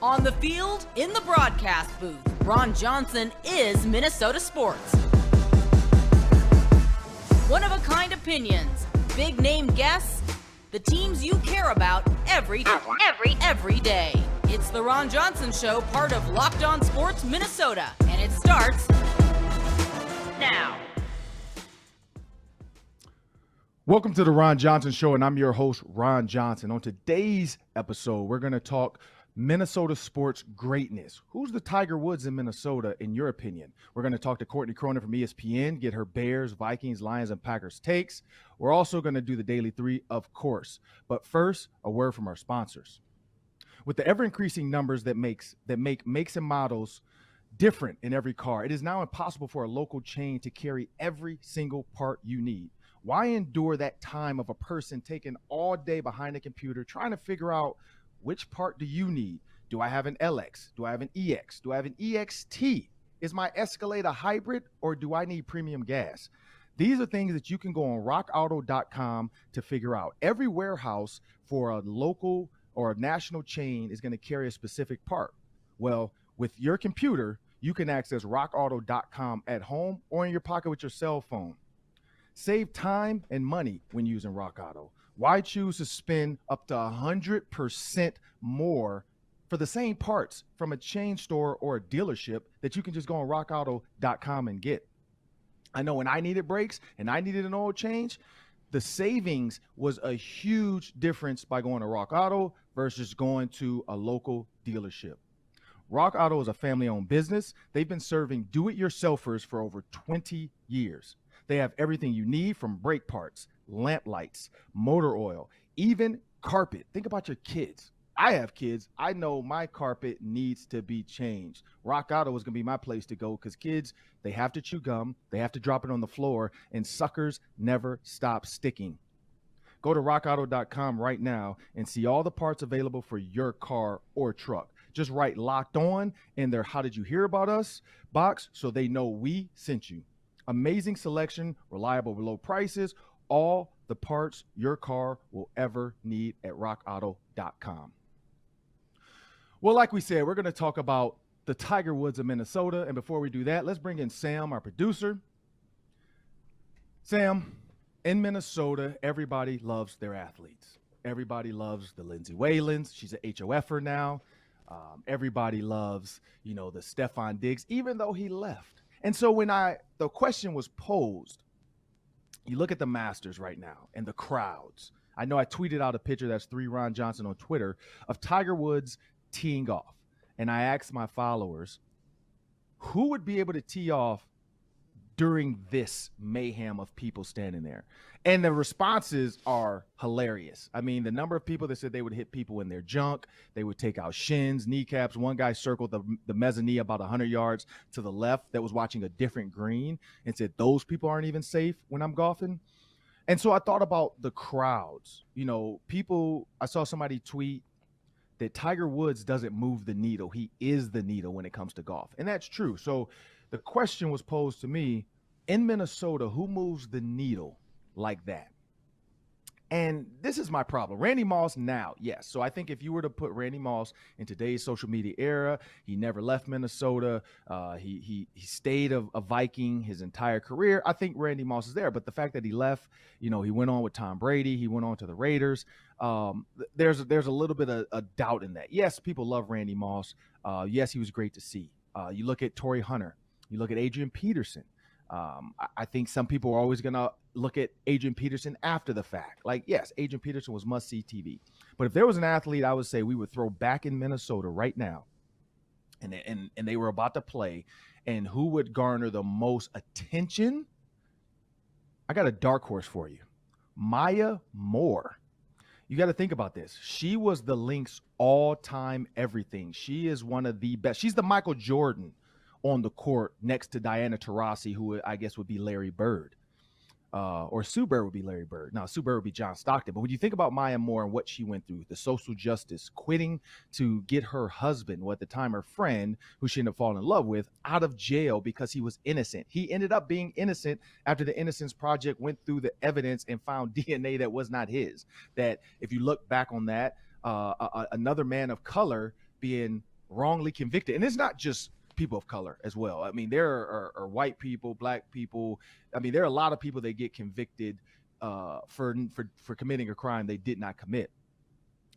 On the field, in the broadcast booth, Ron Johnson is Minnesota sports. One-of-a-kind opinions, big-name guests, the teams you care about every day. It's the Ron Johnson Show, part of Locked On Sports Minnesota, and it starts now. Welcome to the Ron Johnson Show, and I'm your host, Ron Johnson. On today's episode, we're going to talk Minnesota sports greatness. Who's the Tiger Woods in Minnesota, in your opinion? We're going to talk to Courtney Cronin from ESPN, get her Bears, Vikings, Lions, and Packers takes. We're also going to do the Daily Three, of course. But first, a word from our sponsors. With the ever-increasing numbers that make makes and models different in every car, it is now impossible for a local chain to carry every single part you need. Why endure that time of a person taking all day behind a computer trying to figure out which part do you need? Do I have an LX? Do I have an EX? Do I have an EXT? Is my Escalade a hybrid, or do I need premium gas? These are things that you can go on rockauto.com to figure out. Every warehouse for a local or a national chain is going to carry a specific part. Well, with your computer, you can access rockauto.com at home or in your pocket with your cell phone. Save time and money when using Rock Auto. Why choose to spend up to 100% more for the same parts from a chain store or a dealership that you can just go on rockauto.com and get? I know when I needed brakes and I needed an oil change, the savings was a huge difference by going to Rock Auto versus going to a local dealership. Rock Auto is a family-owned business. They've been serving do-it-yourselfers for over 20 years. They have everything you need, from brake parts, lamp lights, motor oil, even carpet. Think about your kids. I have kids. I know my carpet needs to be changed. Rock Auto is going to be my place to go because kids, they have to chew gum, they have to drop it on the floor, and suckers never stop sticking. Go to rockauto.com right now and see all the parts available for your car or truck. Just write Locked On in their How Did You Hear About Us box so they know we sent you. Amazing selection, reliable low prices, all the parts your car will ever need at rockauto.com. Well, like we said, we're going to talk about the Tiger Woods of Minnesota. And before we do that, let's bring in Sam, our producer. Sam, in Minnesota, everybody loves their athletes. Everybody loves the Lindsay Whalens. She's an HOFer now. Everybody loves, the Stephon Diggs, even though he left. And so when the question was posed, you look at the Masters right now and the crowds. I know I tweeted out a picture, that's 3 Ron Johnson on Twitter, of Tiger Woods teeing off. And I asked my followers, who would be able to tee off during this mayhem of people standing there? And the responses are hilarious. I mean, the number of people that said they would hit people in their junk, they would take out shins, kneecaps. One guy circled the mezzanine about 100 yards to the left that was watching a different green and said, those people aren't even safe when I'm golfing. And so I thought about the crowds. I saw somebody tweet that Tiger Woods doesn't move the needle. He is the needle when it comes to golf. And that's true. So the question was posed to me, in Minnesota, who moves the needle like that? And this is my problem. Randy Moss now, yes. So I think if you were to put Randy Moss in today's social media era, he never left Minnesota. He stayed a Viking his entire career. I think Randy Moss is there. But the fact that he left, he went on with Tom Brady. He went on to the Raiders. There's a little bit of a doubt in that. Yes, people love Randy Moss. Yes, he was great to see. You look at Torrey Hunter. You look at Adrian Peterson. I think some people are always going to look at Adrian Peterson after the fact. Like, yes, Adrian Peterson was must-see TV. But if there was an athlete I would say we would throw back in Minnesota right now, and they were about to play, and who would garner the most attention, I got a dark horse for you. Maya Moore. You got to think about this. She was the Lynx all-time everything. She is one of the best. She's the Michael Jordan on the court next to Diana Taurasi, who I guess would be Larry Bird. Or Sue Bird would be Larry Bird. Now, Sue Bird would be John Stockton. But when you think about Maya Moore and what she went through, the social justice, quitting to get her husband, well, at the time her friend, who she ended up falling in love with, out of jail because he was innocent. He ended up being innocent after the Innocence Project went through the evidence and found DNA that was not his. That if you look back on that, another man of color being wrongly convicted. And it's not just people of color as well. I mean, there are white people, black people. I mean, there are a lot of people that get convicted for committing a crime they did not commit.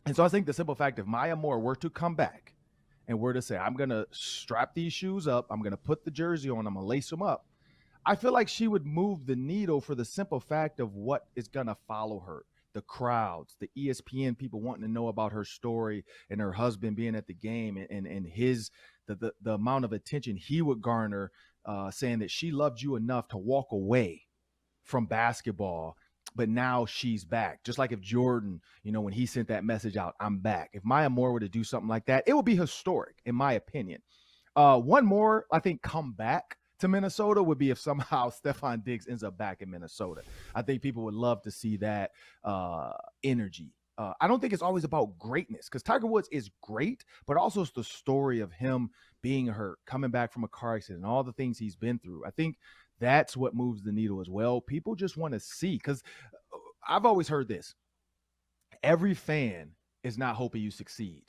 And so I think the simple fact if Maya Moore were to come back and were to say, I'm going to strap these shoes up, I'm going to put the jersey on, I'm going to lace them up, I feel like she would move the needle for the simple fact of what is going to follow her. The crowds, the ESPN people wanting to know about her story and her husband being at the game and his the amount of attention he would garner, saying that she loved you enough to walk away from basketball, but now she's back. Just like if Jordan, when he sent that message out, I'm back. If Maya Moore were to do something like that, it would be historic, in my opinion. One more, I think, comeback to Minnesota would be if somehow Stefon Diggs ends up back in Minnesota. I think people would love to see that energy. I don't think it's always about greatness because Tiger Woods is great, but also it's the story of him being hurt, coming back from a car accident, and all the things he's been through. I think that's what moves the needle as well. People just want to see, because I've always heard this. Every fan is not hoping you succeed.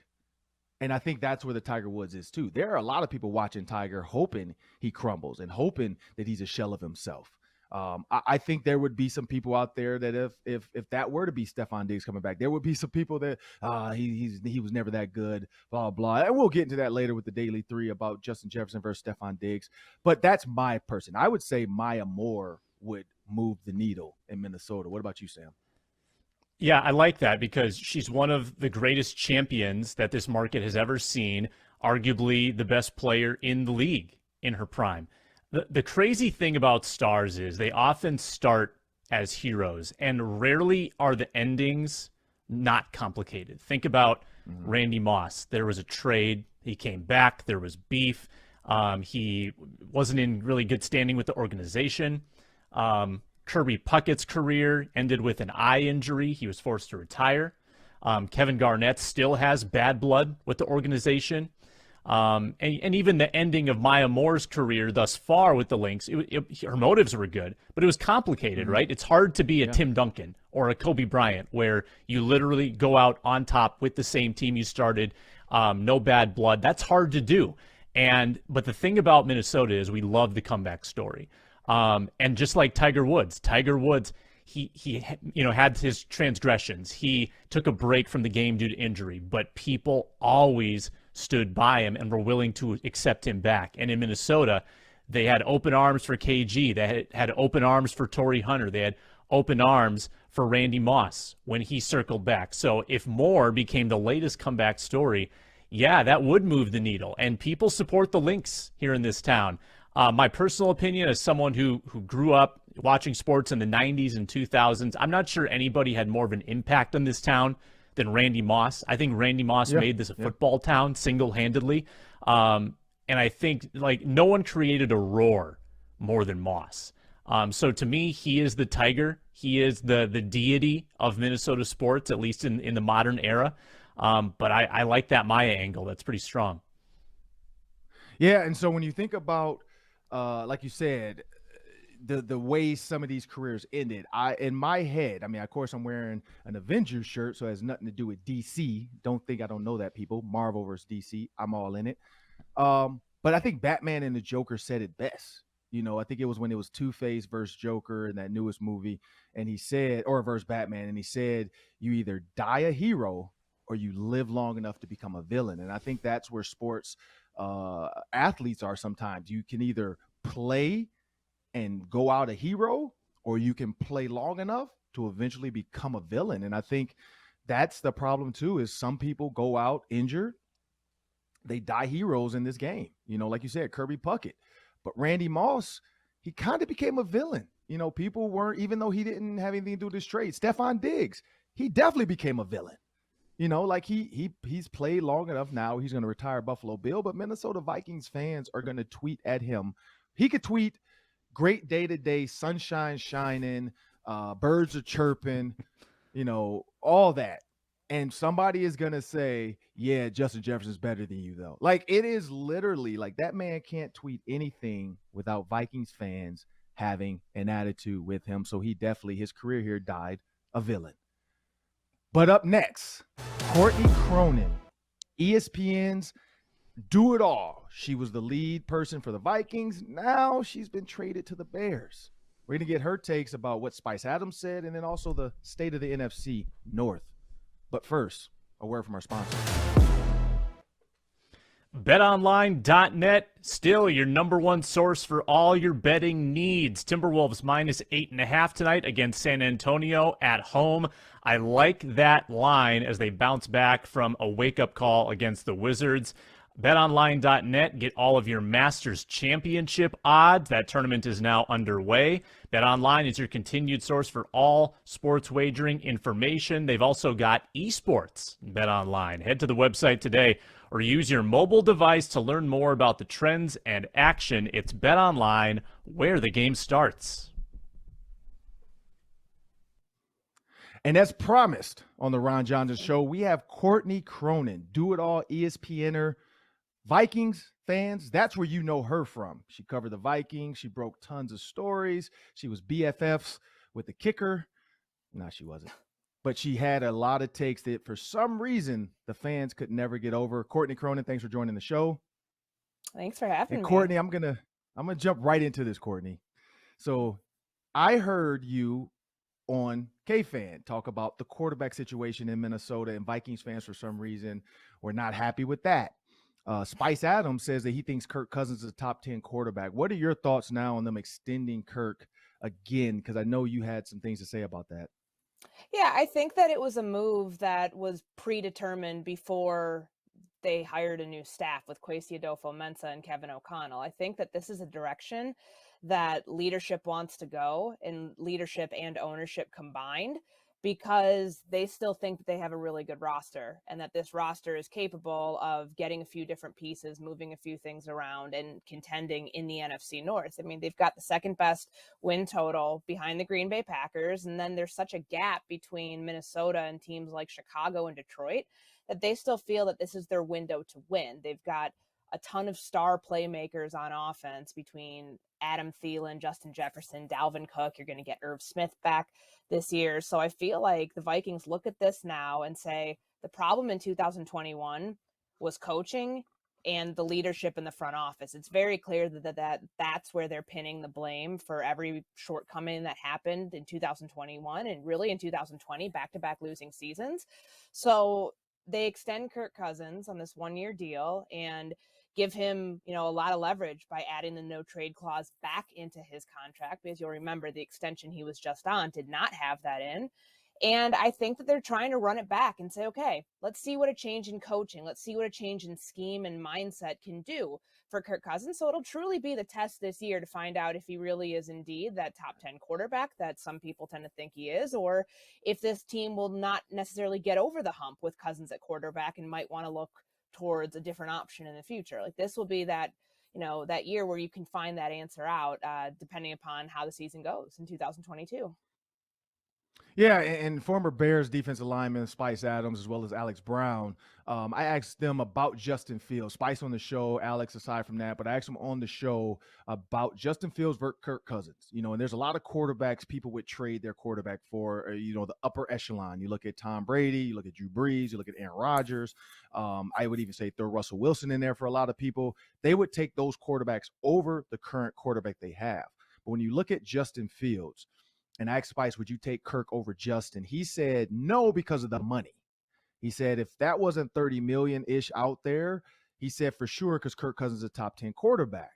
And I think that's where the Tiger Woods is too. There are a lot of people watching Tiger hoping he crumbles and hoping that he's a shell of himself. I think there would be some people out there that if that were to be Stefon Diggs coming back, there would be some people that he was never that good, blah, blah. And we'll get into that later with the Daily 3 about Justin Jefferson versus Stefon Diggs. But that's my person. I would say Maya Moore would move the needle in Minnesota. What about you, Sam? Yeah, I like that because she's one of the greatest champions that this market has ever seen, arguably the best player in the league in her prime. The crazy thing about stars is they often start as heroes, and rarely are the endings not complicated. Think about Randy Moss. There was a trade. He came back. There was beef. He wasn't in really good standing with the organization. Kirby Puckett's career ended with an eye injury. He was forced to retire. Kevin Garnett still has bad blood with the organization. And even the ending of Maya Moore's career thus far with the Lynx, her motives were good, but it was complicated, right? It's hard to be a Tim Duncan or a Kobe Bryant where you literally go out on top with the same team you started, no bad blood. That's hard to do. But the thing about Minnesota is we love the comeback story. And just like Tiger Woods, he had his transgressions. He took a break from the game due to injury, but people always stood by him and were willing to accept him back. And in Minnesota, they had open arms for KG. They had open arms for Torrey Hunter. They had open arms for Randy Moss when he circled back. So if Moore became the latest comeback story, yeah, that would move the needle. And people support the Lynx here in this town. My personal opinion as someone who grew up watching sports in the 90s and 2000s, I'm not sure anybody had more of an impact on this town than Randy Moss. I think Randy Moss made this a football town single-handedly. And I think no one created a roar more than Moss. So to me, he is the Tiger. He is the deity of Minnesota sports, at least in the modern era. But I like that Maya angle. That's pretty strong. Yeah, and so when you think about like you said, the way some of these careers ended, in my head, I mean, of course, I'm wearing an Avengers shirt, so it has nothing to do with DC. Don't think I don't know that, people. Marvel versus DC, I'm all in it. But I think Batman and the Joker said it best. I think it was when it was Two-Face versus Joker in that newest movie, and he said, or versus Batman, and he said, you either die a hero or you live long enough to become a villain. And I think that's where sports athletes are sometimes. You can either play and go out a hero, or you can play long enough to eventually become a villain. And I think that's the problem too, is some people go out injured. They die heroes in this game, like you said, Kirby Puckett. But Randy Moss, he kind of became a villain. People weren't, even though he didn't have anything to do with this trade. Stefon Diggs, he definitely became a villain. He's played long enough now. He's going to retire Buffalo Bill, but Minnesota Vikings fans are going to tweet at him. He could tweet, great day today, sunshine shining, birds are chirping, all that. And somebody is going to say, yeah, Justin Jefferson's better than you, though. It is literally that man can't tweet anything without Vikings fans having an attitude with him. So his career here died a villain. But up next, Courtney Cronin, ESPN's do it all. She was the lead person for the Vikings. Now she's been traded to the Bears. We're going to get her takes about what Spice Adams said and then also the state of the NFC North. But first, a word from our sponsor. BetOnline.net, still your number one source for all your betting needs. Timberwolves -8.5 tonight against San Antonio at home. I like that line as they bounce back from a wake-up call against the Wizards. BetOnline.net, get all of your Masters Championship odds. That tournament is now underway. BetOnline is your continued source for all sports wagering information. They've also got esports. BetOnline. Head to the website today or use your mobile device to learn more about the trends and action. It's BetOnline, where the game starts. And as promised on the Ron Johnson Show, we have Courtney Cronin, do-it-all ESPNer. Vikings fans, that's where you know her from. She covered the Vikings. She broke tons of stories. She was BFFs with the kicker. No, she wasn't. But she had a lot of takes that for some reason the fans could never get over. Courtney Cronin, thanks for joining the show. Thanks for having me. Courtney, I'm gonna jump right into this, Courtney. So I heard you on K-Fan talk about the quarterback situation in Minnesota, and Vikings fans for some reason were not happy with that. Spice Adams says that he thinks Kirk Cousins is a top 10 quarterback. What are your thoughts now on them extending Kirk again? Because I know you had some things to say about that. Yeah, I think that it was a move that was predetermined before they hired a new staff with Kwesi Adolfo-Mensah and Kevin O'Connell. I think that this is a direction that leadership wants to go, and leadership and ownership combined, because they still think that they have a really good roster and that this roster is capable of getting a few different pieces, moving a few things around, and contending in the NFC North. I mean, they've got the second best win total behind the Green Bay Packers, and then there's such a gap between Minnesota and teams like Chicago and Detroit that they still feel that this is their window to win. They've got a ton of star playmakers on offense between Adam Thielen, Justin Jefferson, Dalvin Cook. You're going to get Irv Smith back this year. So I feel like the Vikings look at this now and say the problem in 2021 was coaching and the leadership in the front office. It's very clear that's where they're pinning the blame for every shortcoming that happened in 2021 and really in 2020, back-to-back losing seasons. So they extend Kirk Cousins on this one-year deal and give him, a lot of leverage by adding the no trade clause back into his contract, because you'll remember the extension he was just on did not have that in. And I think that they're trying to run it back and say, okay, let's see what a change in coaching, let's see what a change in scheme and mindset can do for Kirk Cousins. So it'll truly be the test this year to find out if he really is indeed that top 10 quarterback that some people tend to think he is, or if this team will not necessarily get over the hump with Cousins at quarterback and might want to look towards a different option in the future. Like this will be that, that year where you can find that answer out, depending upon how the season goes in 2022. Yeah, and former Bears defensive lineman Spice Adams as well as Alex Brown, I asked them about Justin Fields. Spice on the show, Alex aside from that, but I asked them on the show about Justin Fields versus Kirk Cousins. And there's a lot of quarterbacks people would trade their quarterback for, the upper echelon. You look at Tom Brady, you look at Drew Brees, you look at Aaron Rodgers. I would even say throw Russell Wilson in there for a lot of people. They would take those quarterbacks over the current quarterback they have. But when you look at Justin Fields, and I asked Spice, would you take Kirk over Justin? He said no, because of the money. He said if that wasn't 30 million-ish out there, he said for sure, because Kirk Cousins is a top 10 quarterback.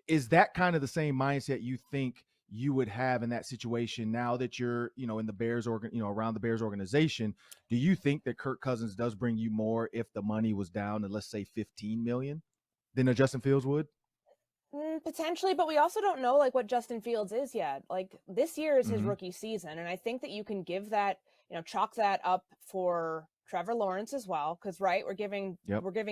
Is that kind of the same mindset you think you would have in that situation now that you're, in the Bears around the Bears organization? Do you think that Kirk Cousins does bring you more if the money was down to, let's say, 15 million than a Justin Fields would? Potentially, but we also don't know what Justin Fields is yet. This year is his rookie season, and I think that you can give that, chalk that up for Trevor Lawrence as well, because we're giving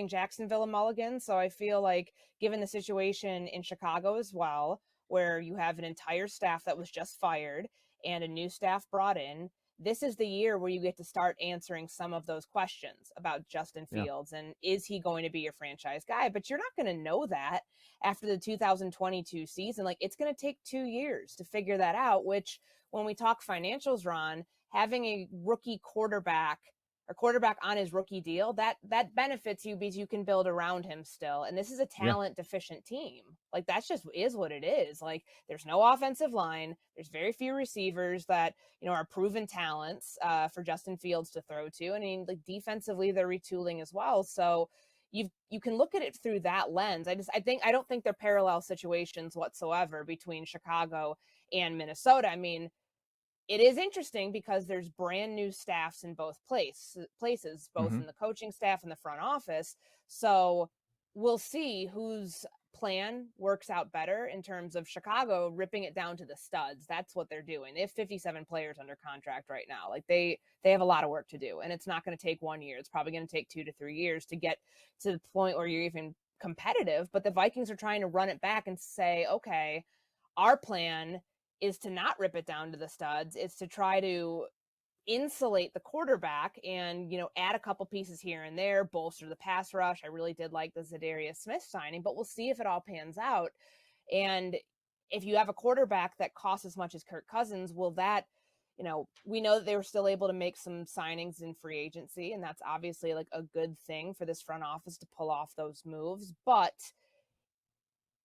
Jacksonville a mulligan. So I feel like, given the situation in Chicago as well, where you have an entire staff that was just fired and a new staff brought in, this is the year where you get to start answering some of those questions about Justin Fields and is he going to be your franchise guy? But you're not going to know that after the 2022 season. It's going to take 2 years to figure that out, which when we talk financials, Ron, having a rookie quarterback or quarterback on his rookie deal, that benefits you because you can build around him still. And this is a talent deficient team. Like, that's just is what it is. Like, there's no offensive line. There's very few receivers that, are proven talents for Justin Fields to throw to. I mean, like, defensively, they're retooling as well. So you can look at it through that lens. I don't think they're parallel situations whatsoever between Chicago and Minnesota. I mean, it is interesting because there's brand new staffs in both places, both in the coaching staff and the front office. So we'll see whose plan works out better in terms of Chicago ripping it down to the studs. That's what they're doing. They have 57 players under contract right now. Like, they have a lot of work to do, and it's not going to take 1 year. It's probably going to take 2 to 3 years to get to the point where you're even competitive. But the Vikings are trying to run it back and say, okay, our plan is to not rip it down to the studs. It's to try to insulate the quarterback and, add a couple pieces here and there, bolster the pass rush. I really did like the Zadarius Smith signing, but we'll see if it all pans out. And if you have a quarterback that costs as much as Kirk Cousins, will that, we know that they were still able to make some signings in free agency, and that's obviously like a good thing for this front office to pull off those moves. But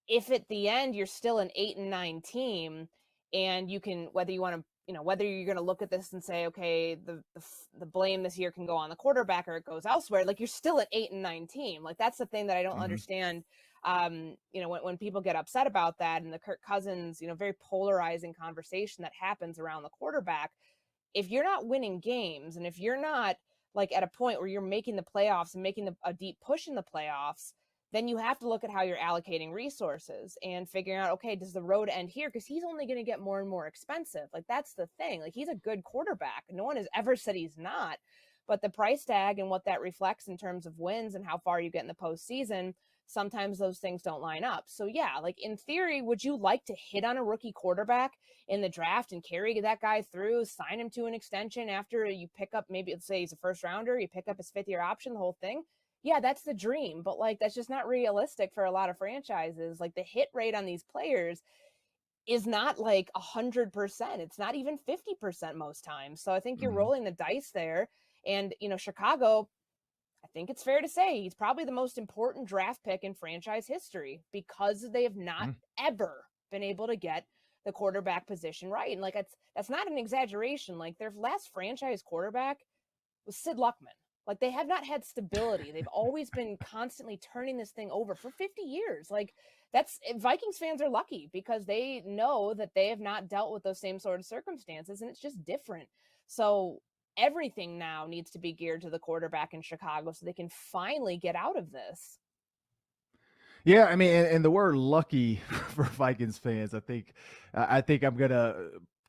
if at the end you're still an 8-9 team, and you can, whether you want to, whether you're going to look at this and say, okay, the blame this year can go on the quarterback or it goes elsewhere, like, you're still an 8-9 team. Like, that's the thing that I don't understand. When people get upset about that, and the Kirk Cousins, very polarizing conversation that happens around the quarterback. If you're not winning games, and if you're not like at a point where you're making the playoffs and making a deep push in the playoffs, then you have to look at how you're allocating resources and figuring out, okay, does the road end here? Because he's only going to get more and more expensive. Like, that's the thing. Like, he's a good quarterback. No one has ever said he's not. But the price tag and what that reflects in terms of wins and how far you get in the postseason, sometimes those things don't line up. So, yeah, like, in theory, would you like to hit on a rookie quarterback in the draft and carry that guy through, sign him to an extension after you pick up, maybe let's say he's a first rounder, you pick up his 5th-year option, the whole thing? Yeah, that's the dream, but like, that's just not realistic for a lot of franchises. Like, the hit rate on these players is not like 100%. It's not even 50% most times. So I think you're rolling the dice there. And, Chicago, I think it's fair to say he's probably the most important draft pick in franchise history because they have not ever been able to get the quarterback position right. And like, that's not an exaggeration. Like, their last franchise quarterback was Sid Luckman. Like, they have not had stability. They've always been constantly turning this thing over for 50 years. Like, Vikings fans are lucky because they know that they have not dealt with those same sort of circumstances, and it's just different. So everything now needs to be geared to the quarterback in Chicago so they can finally get out of this. Yeah, I mean, and the word lucky for Vikings fans, I think I'm gonna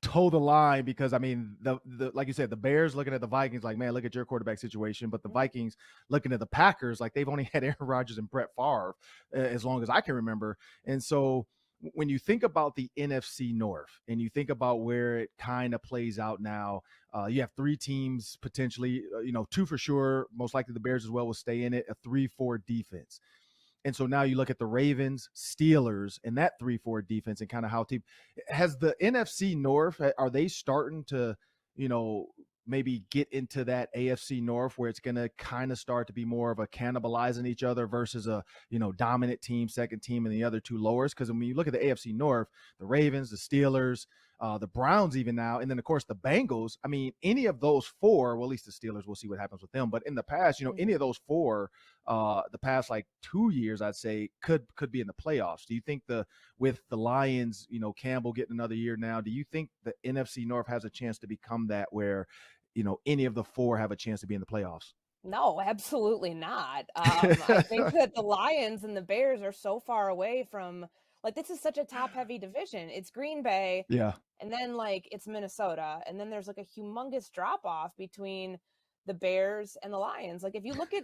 toe the line because, I mean, the like you said, the Bears looking at the Vikings like, man, look at your quarterback situation, but the Vikings looking at the Packers like they've only had Aaron Rodgers and Brett Favre as long as I can remember. And so when you think about the NFC North and you think about where it kind of plays out now, you have 3 teams potentially, 2 for sure, most likely the Bears as well will stay in it, a 3-4 defense. And so now you look at the Ravens, Steelers, and that 3-4 defense and kind of how team has the NFC North. Are they starting to, maybe get into that AFC North where it's going to kind of start to be more of a cannibalizing each other versus a, dominant team, second team, and the other 2 lowers? Because when you look at the AFC North, the Ravens, the Steelers, the Browns even now, and then, of course, the Bengals. I mean, any of those 4, well, at least the Steelers, we'll see what happens with them. But in the past, any of those 4, the past like 2 years, I'd say could be in the playoffs. Do you think with the Lions, Campbell getting another year now, do you think the NFC North has a chance to become that where, any of the 4 have a chance to be in the playoffs? No, absolutely not. I think that the Lions and the Bears are so far away from, like, this is such a top-heavy division. It's Green Bay, Yeah. and then, like, it's Minnesota, and then there's, like, a humongous drop-off between the Bears and the Lions. Like, if you're looking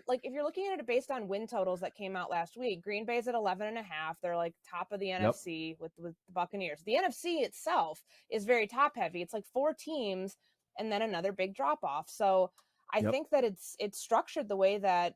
at it based on win totals that came out last week, Green Bay's at 11.5. They're, like, top of the NFC with the Buccaneers. The NFC itself is very top-heavy. It's, like, 4 teams and then another big drop-off. So I think that it's structured the way that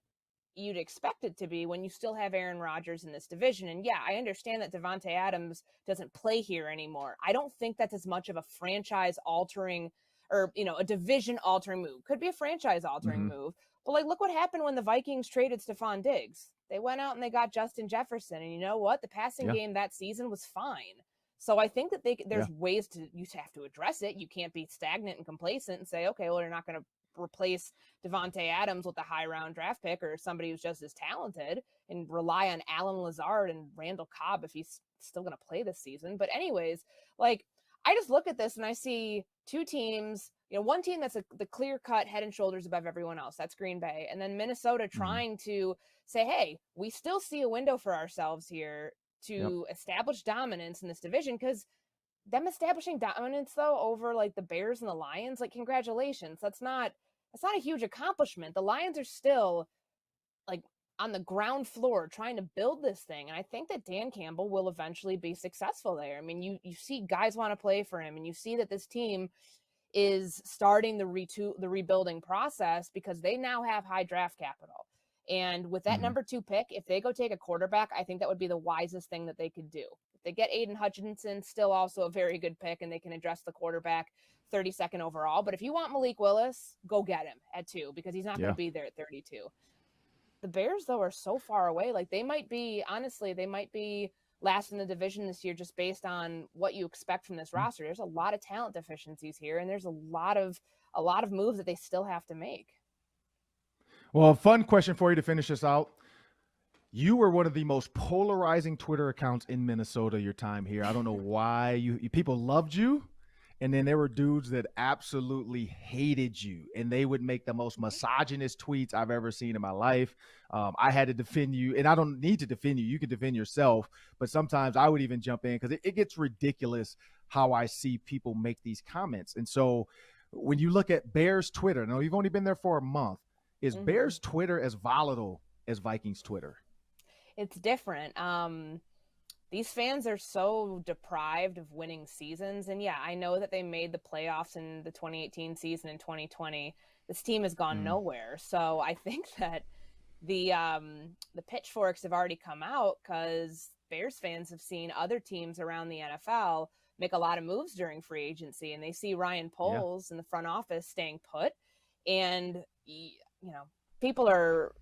you'd expect it to be when you still have Aaron Rodgers in this division. And yeah, I understand that Devontae Adams doesn't play here anymore. I don't think that's as much of a franchise altering or, a division altering move. Could be a franchise altering move. But like, look what happened when the Vikings traded Stephon Diggs. They went out and they got Justin Jefferson. And you know what? The passing game that season was fine. So I think that there's ways you have to address it. You can't be stagnant and complacent and say, okay, well, you're not going to replace Devontae Adams with a high round draft pick or somebody who's just as talented and rely on Alan Lazard and Randall Cobb if he's still going to play this season. But anyways, like, I just look at this and I see two teams, one team that's the clear cut head and shoulders above everyone else. That's Green Bay. And then Minnesota trying to say, hey, we still see a window for ourselves here to establish dominance in this division, because them establishing dominance though over like the Bears and the Lions, like, congratulations. That's not a huge accomplishment. The Lions are still like on the ground floor trying to build this thing. And I think that Dan Campbell will eventually be successful there. I mean, you see guys want to play for him, and you see that this team is starting the rebuilding process because they now have high draft capital. And with that number 2 pick, if they go take a quarterback, I think that would be the wisest thing that they could do. If they get Aiden Hutchinson, still also a very good pick, and they can address the quarterback 32nd overall. But if you want Malik Willis, go get him at 2, because he's not going to be there at 32. The Bears, though, are so far away. Like, they might be last in the division this year just based on what you expect from this roster. There's a lot of talent deficiencies here, and there's a lot of moves that they still have to make. Well, a fun question for you to finish this out. You were one of the most polarizing Twitter accounts in Minnesota your time here. I don't know why you people loved you, and then there were dudes that absolutely hated you, and they would make the most misogynist tweets I've ever seen in my life. I had to defend you, and I don't need to defend you. You can defend yourself, but sometimes I would even jump in because it gets ridiculous how I see people make these comments. And so when you look at Bears Twitter, now you've only been there for a month, is Bears Twitter as volatile as Vikings Twitter? It's different. These fans are so deprived of winning seasons. And yeah, I know that they made the playoffs in the 2018 season and 2020. This team has gone nowhere. So I think that the pitchforks have already come out because Bears fans have seen other teams around the NFL make a lot of moves during free agency, and they see Ryan Poles in the front office staying put. And people are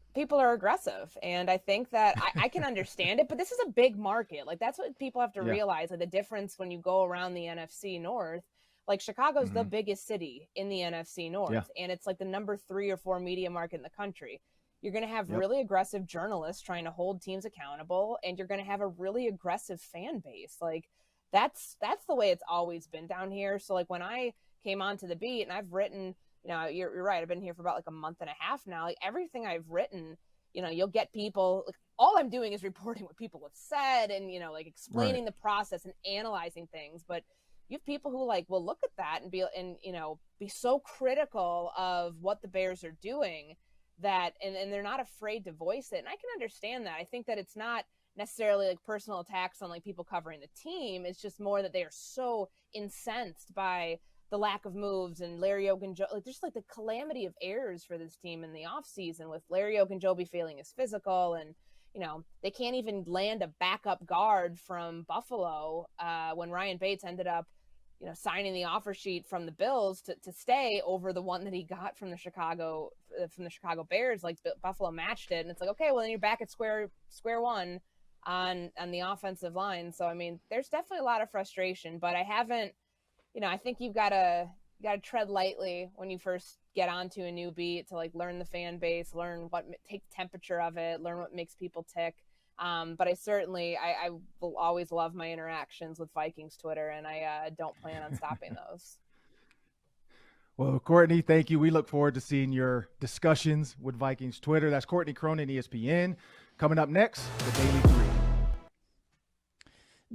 aggressive, and I think that I can understand it, but this is a big market. Like, that's what people have to realize, like the difference when you go around the NFC North. Like, Chicago's the biggest city in the NFC North, and it's like the number 3 or 4 media market in the country. You're going to have really aggressive journalists trying to hold teams accountable, and you're going to have a really aggressive fan base. Like, that's the way it's always been down here. So like, when I came onto the beat, and I've written, you're right, I've been here for about like a month and a half now. Like, everything I've written, you'll get people, like, all I'm doing is reporting what people have said and, like explaining the process and analyzing things. But you have people who like will look at that and be so critical of what the Bears are doing that, and they're not afraid to voice it. And I can understand that. I think that it's not necessarily like personal attacks on like people covering the team. It's just more that they are so incensed by the lack of moves and Larry Ogunjobi, like just like the calamity of errors for this team in the offseason, with Larry Ogunjobi failing his physical, and they can't even land a backup guard from Buffalo when Ryan Bates ended up signing the offer sheet from the Bills to stay over the one that he got from the Chicago Bears. Like, Buffalo matched it, and it's like, okay, well then you're back at square one on the offensive line. So I mean, there's definitely a lot of frustration, but I haven't. I think you've got to tread lightly when you first get onto a new beat to like learn the fan base, learn take the temperature of it, learn what makes people tick. But I will always love my interactions with Vikings Twitter, and I don't plan on stopping those. Well, Courtney, thank you. We look forward to seeing your discussions with Vikings Twitter. That's Courtney Cronin, ESPN. Coming up next, the Daily 3.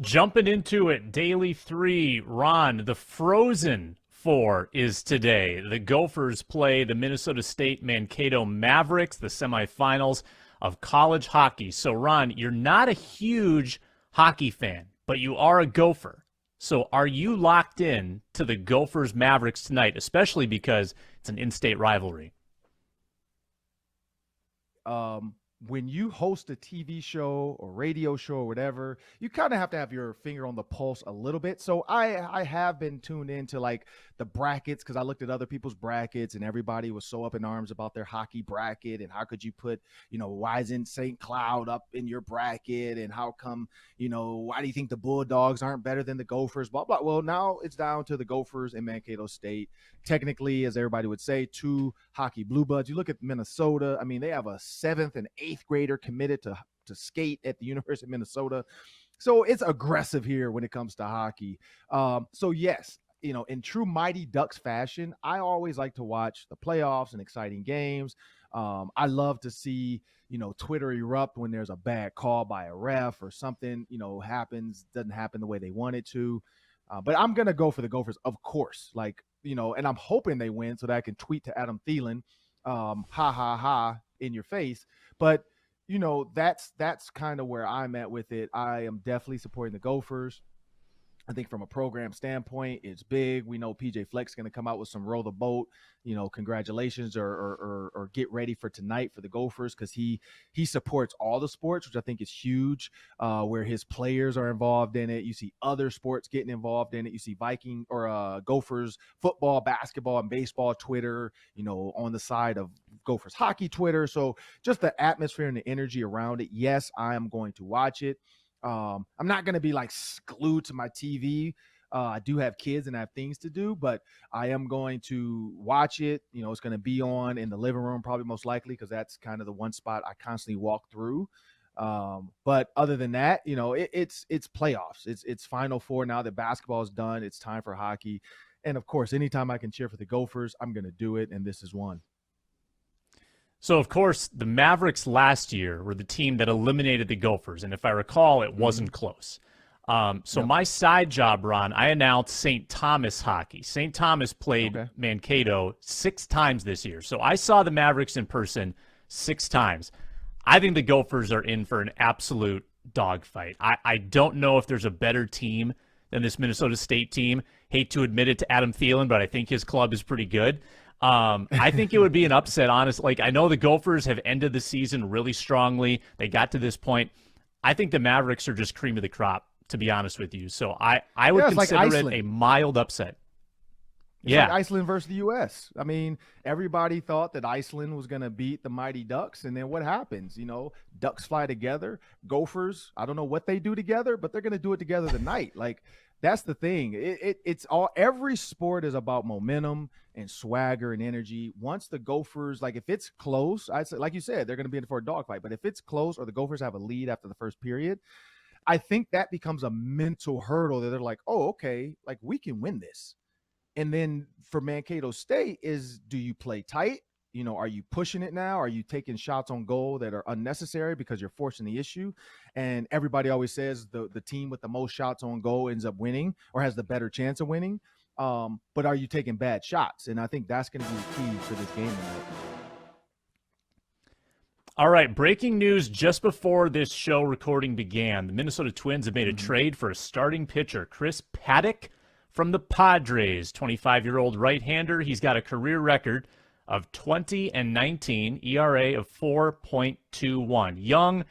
Jumping into it, Daily 3. Ron, the Frozen Four is today. The Gophers play the Minnesota State Mankato Mavericks, the semifinals of college hockey. So, Ron, you're not a huge hockey fan, but you are a Gopher. So are you locked in to the Gophers Mavericks tonight, especially because it's an in-state rivalry? when you host a TV show or radio show or whatever, you kind of have to have your finger on the pulse a little bit. So I have been tuned into like the brackets because I looked at other people's brackets and everybody was so up in arms about their hockey bracket and how could you put, why isn't St. Cloud up in your bracket and how come, why do you think the Bulldogs aren't better than the Gophers, blah, blah. Well, now it's down to the Gophers and Mankato State. Technically, as everybody would say, two hockey blue bloods. You look at Minnesota, I mean, they have a 7th and 8th grader committed to skate at the University of Minnesota. So it's aggressive here when it comes to hockey. So yes, in true Mighty Ducks fashion, I always like to watch the playoffs and exciting games. I love to see, Twitter erupt when there's a bad call by a ref or something, doesn't happen the way they want it to. But I'm going to go for the Gophers, of course, and I'm hoping they win so that I can tweet to Adam Thielen, ha, ha, ha, in your face. But, that's kind of where I'm at with it. I am definitely supporting the Gophers. I think from a program standpoint, it's big. We know PJ Fleck's going to come out with some row the boat, congratulations or get ready for tonight for the Gophers because he supports all the sports, which I think is huge, where his players are involved in it. You see other sports getting involved in it. You see Viking or Gophers football, basketball, and baseball Twitter, on the side of Gophers hockey Twitter. So just the atmosphere and the energy around it. Yes, I am going to watch it. I'm not going to be like glued to my TV. I do have kids and I have things to do, but I am going to watch it. It's going to be on in the living room, probably most likely, because that's kind of the one spot I constantly walk through. But other than that, it's playoffs. It's Final Four now that basketball is done. It's time for hockey. And of course, anytime I can cheer for the Gophers, I'm going to do it. And this is one. So, of course, the Mavericks last year were the team that eliminated the Gophers. And if I recall, it wasn't close. My side job, Ron, I announced St. Thomas hockey. St. Thomas played Mankato 6 times this year. So I saw the Mavericks in person 6 times. I think the Gophers are in for an absolute dogfight. I don't know if there's a better team than this Minnesota State team. Hate to admit it to Adam Thielen, but I think his club is pretty good. I think it would be an upset, honestly. I know the Gophers have ended the season really strongly. They got to this point. I think the Mavericks are just cream of the crop, to be honest with you. So I would consider it a mild upset. It's like Iceland versus the U.S. I mean, everybody thought that Iceland was going to beat the Mighty Ducks, and then what happens? Ducks fly together. Gophers, I don't know what they do together, but they're going to do it together tonight. That's the thing. It's all, every sport is about momentum and swagger and energy. Once the Gophers, if it's close, I say, like you said, they're going to be in for a dogfight. But if it's close or the Gophers have a lead after the first period, I think that becomes a mental hurdle that they're like, oh, okay, we can win this. And then for Mankato State is, do you play tight? Are you pushing it now? Are you taking shots on goal that are unnecessary because you're forcing the issue? And everybody always says the team with the most shots on goal ends up winning or has the better chance of winning. But are you taking bad shots? And I think that's going to be the key for this game tonight. All right, breaking news just before this show recording began. The Minnesota Twins have made a trade for a starting pitcher, Chris Paddock from the Padres, 25-year-old right-hander. He's got a career record of 20-19, ERA of 4.21. Young,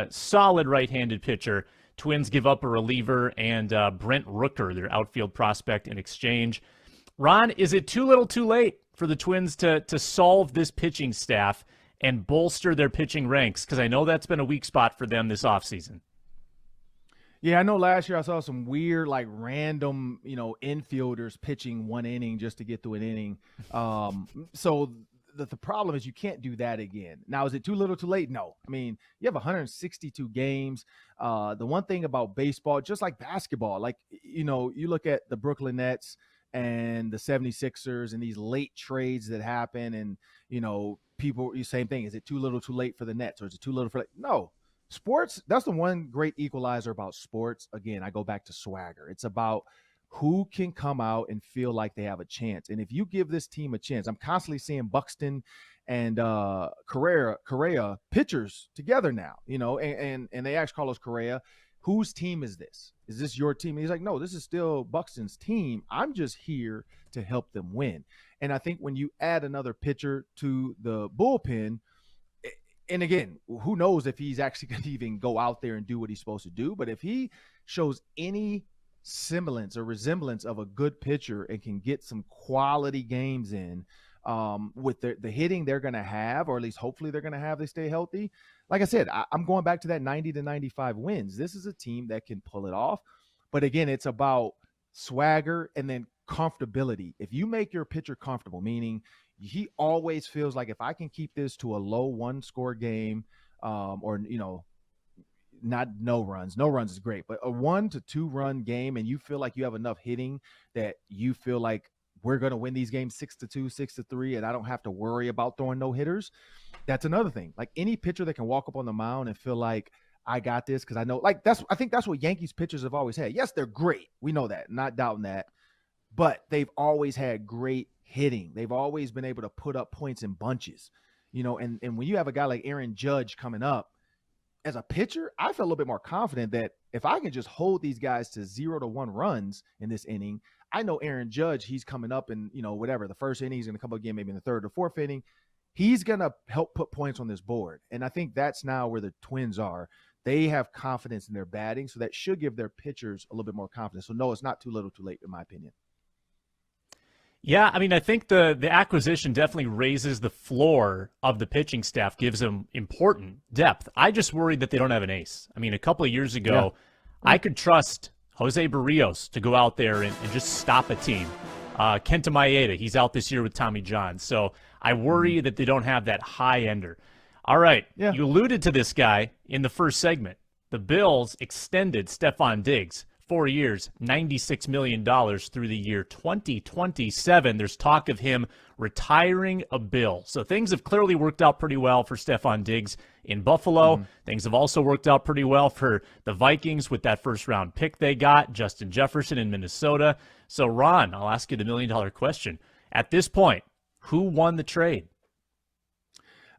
solid right-handed pitcher. Twins give up a reliever and Brent Rooker, their outfield prospect, in exchange. Ron, is it too little too late for the Twins to solve this pitching staff and bolster their pitching ranks? Because I know that's been a weak spot for them this offseason. Yeah, I know last year I saw some weird, random, infielders pitching 1 inning just to get through an inning. So the problem is you can't do that again. Now, is it too little too late? No. I mean, you have 162 games. The one thing about baseball, just like basketball, you look at the Brooklyn Nets and the 76ers and these late trades that happen and, people, same thing. Is it too little too late for the Nets or is it too little for late? No. Sports, that's the one great equalizer about sports. Again, I go back to swagger. It's about who can come out and feel like they have a chance. And if you give this team a chance, I'm constantly seeing Buxton and Correa pitchers together now, and they asked Carlos Correa, whose team is this? Is this your team? And he's like, no, this is still Buxton's team. I'm just here to help them win. And I think when you add another pitcher to the bullpen, and again, who knows if he's actually going to even go out there and do what he's supposed to do. But if he shows any semblance or resemblance of a good pitcher and can get some quality games in with the hitting they're going to have, or at least hopefully they're going to have, they stay healthy. Like I said, I'm going back to that 90 to 95 wins. This is a team that can pull it off. But again, it's about swagger and then comfortability. If you make your pitcher comfortable, meaning he always feels like if I can keep this to a low 1-score game, or, not no runs is great, but a 1 to 2 run game, and you feel like you have enough hitting that you feel like we're going to win these games 6-2, 6-3, and I don't have to worry about throwing no hitters. That's another thing. Like any pitcher that can walk up on the mound and feel like I got this, because I know, like I think that's what Yankees pitchers have always had. Yes, they're great. We know that, not doubting that, but they've always had great hitting. They've always been able to put up points in bunches, and when you have a guy like Aaron Judge coming up as a pitcher, I feel a little bit more confident that if I can just hold these guys to 0 to 1 runs in this inning, I know Aaron Judge, he's coming up in, whatever, the first inning, he's going to come up again, maybe in the third or fourth inning. He's going to help put points on this board. And I think that's now where the Twins are. They have confidence in their batting, so that should give their pitchers a little bit more confidence. So no, it's not too little too late, in my opinion. Yeah, I mean, I think the acquisition definitely raises the floor of the pitching staff, gives them important depth. I just worried that they don't have an ace. I mean, a couple of years ago, I could trust Jose Barrios to go out there and just stop a team. Kenta Maeda, he's out this year with Tommy John. So I worry that they don't have that high ender. All right, you alluded to this guy in the first segment. The Bills extended Stephon Diggs. 4 years, $96 million through the year 2027. There's talk of him retiring a Bill. So things have clearly worked out pretty well for Stephon Diggs in Buffalo. Things have also worked out pretty well for the Vikings with that first-round pick they got, Justin Jefferson in Minnesota. So, Ron, I'll ask you the million-dollar question. At this point, who won the trade?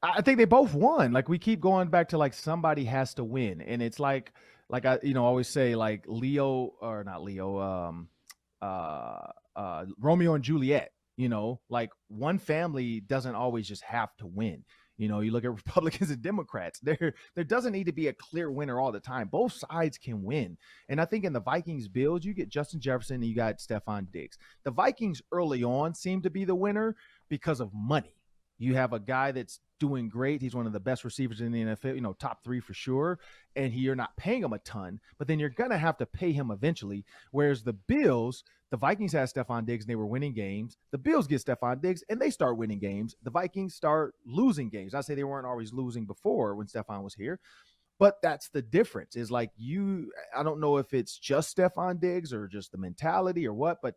I think they both won. Like, we keep going back to, like, somebody has to win. And it's like I, always say, like Romeo and Juliet, like one family doesn't always just have to win. You look at Republicans and Democrats, there doesn't need to be a clear winner all the time. Both sides can win. And I think in the Vikings Bills, you get Justin Jefferson and you got Stephon Diggs. The Vikings early on seem to be the winner because of money. You have a guy that's doing great. He's one of the best receivers in the NFL, top 3 for sure. And you're not paying him a ton, but then you're going to have to pay him eventually. Whereas the Bills, the Vikings had Stephon Diggs and they were winning games. The Bills get Stephon Diggs and they start winning games. The Vikings start losing games. I say they weren't always losing before when Stephon was here, but that's the difference is like I don't know if it's just Stephon Diggs or just the mentality or what, but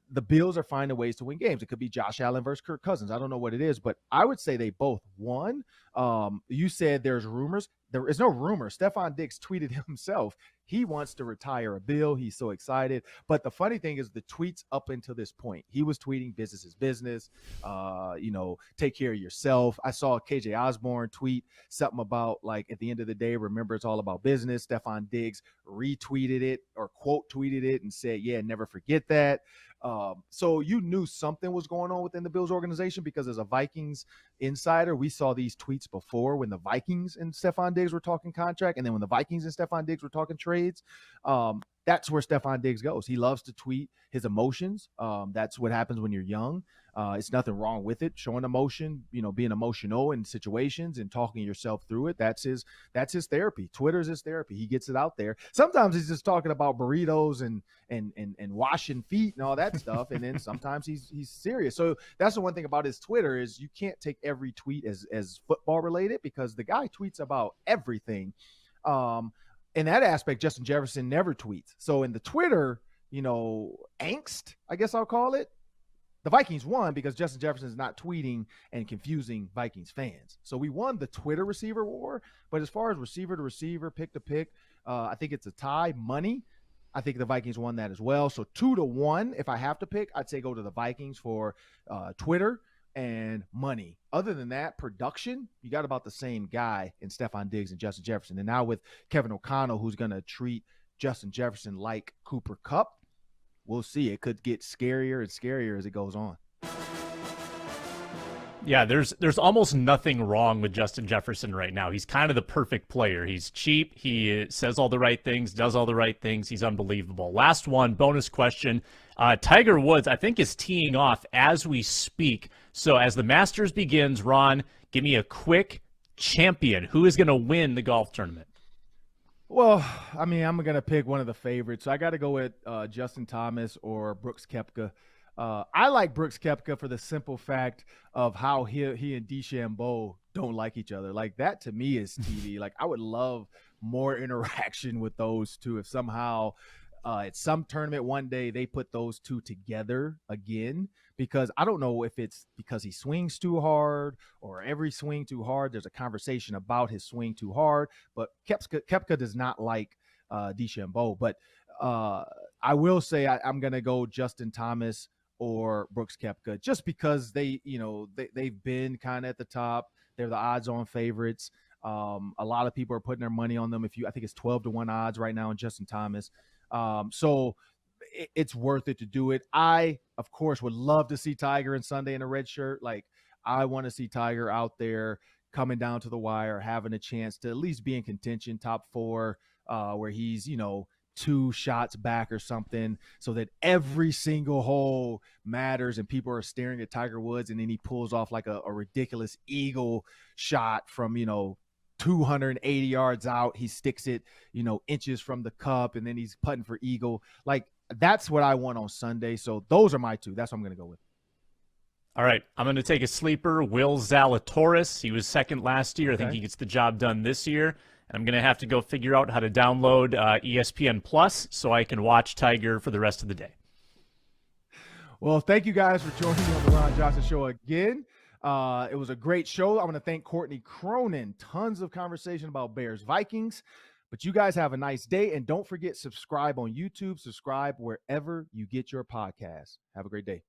the Bills are finding ways to win games. It could be Josh Allen versus Kirk Cousins. I don't know what it is, but I would say they both won. You said there's rumors. There is no rumor. Stephon Diggs tweeted himself. He wants to retire a Bill. He's so excited. But the funny thing is the tweets up until this point, he was tweeting business is business. Take care of yourself. I saw KJ Osborne tweet something about like at the end of the day, remember it's all about business. Stephon Diggs retweeted it or quote tweeted it and said, yeah, never forget that. So you knew something was going on within the Bills organization because as a Vikings insider, we saw these tweets before when the Vikings and Stephon Diggs were talking contract. And then when the Vikings and Stephon Diggs were talking trades, that's where Stephon Diggs goes. He loves to tweet his emotions. That's what happens when you're young. It's nothing wrong with it. Showing emotion, being emotional in situations and talking yourself through it. That's his therapy. Twitter's his therapy. He gets it out there. Sometimes he's just talking about burritos and washing feet and all that stuff. And then sometimes he's serious. So that's the one thing about his Twitter is you can't take every tweet as football related because the guy tweets about everything. In that aspect, Justin Jefferson never tweets. So in the Twitter, angst, I guess I'll call it, the Vikings won because Justin Jefferson is not tweeting and confusing Vikings fans. So we won the Twitter receiver war. But as far as receiver to receiver, pick to pick, I think it's a tie. Money, I think the Vikings won that as well. So 2-1, if I have to pick, I'd say go to the Vikings for Twitter and money. Other than that, production, you got about the same guy in Stephon Diggs and Justin Jefferson. And now with Kevin O'Connell, who's going to treat Justin Jefferson like Cooper Kupp, we'll see. It could get scarier and scarier as it goes on. Yeah, there's almost nothing wrong with Justin Jefferson right now. He's kind of the perfect player. He's cheap. He says all the right things, does all the right things. He's unbelievable. Last one, bonus question. Tiger Woods, I think, is teeing off as we speak. So as the Masters begins, Ron, give me a quick champion. Who is going to win the golf tournament? Well, I mean, I'm going to pick one of the favorites. So I got to go with Justin Thomas or Brooks Koepka. I like Brooks Koepka for the simple fact of how he and DeChambeau don't like each other. Like, that to me is TV. Like, I would love more interaction with those two. If somehow at some tournament one day they put those two together again, because I don't know if it's because he swings too hard or every swing too hard. There's a conversation about his swing too hard, but Koepka does not like DeChambeau. But I will say I'm going to go Justin Thomas or Brooks Koepka, just because they've been kind of at the top. They're the odds-on favorites. A lot of people are putting their money on them. I think it's 12-1 odds right now on Justin Thomas. So it's worth it to do it. I, of course, would love to see Tiger and Sunday in a red shirt. Like, I want to see Tiger out there coming down to the wire, having a chance to at least be in contention, top 4, where he's, 2 shots back or something, so that every single hole matters and people are staring at Tiger Woods, and then he pulls off like a ridiculous eagle shot from 280 yards out. He sticks it inches from the cup, and then he's putting for eagle. Like, that's what I want on Sunday. So those are my 2. That's what I'm going to go with. All right, I'm going to take a sleeper, Will Zalatoris. He was second last year. I think he gets the job done this year. And I'm going to have to go figure out how to download ESPN Plus so I can watch Tiger for the rest of the day. Well, thank you guys for joining me on the Ron Johnson Show again. It was a great show. I want to thank Courtney Cronin. Tons of conversation about Bears Vikings. But you guys have a nice day. And don't forget, subscribe on YouTube. Subscribe wherever you get your podcasts. Have a great day.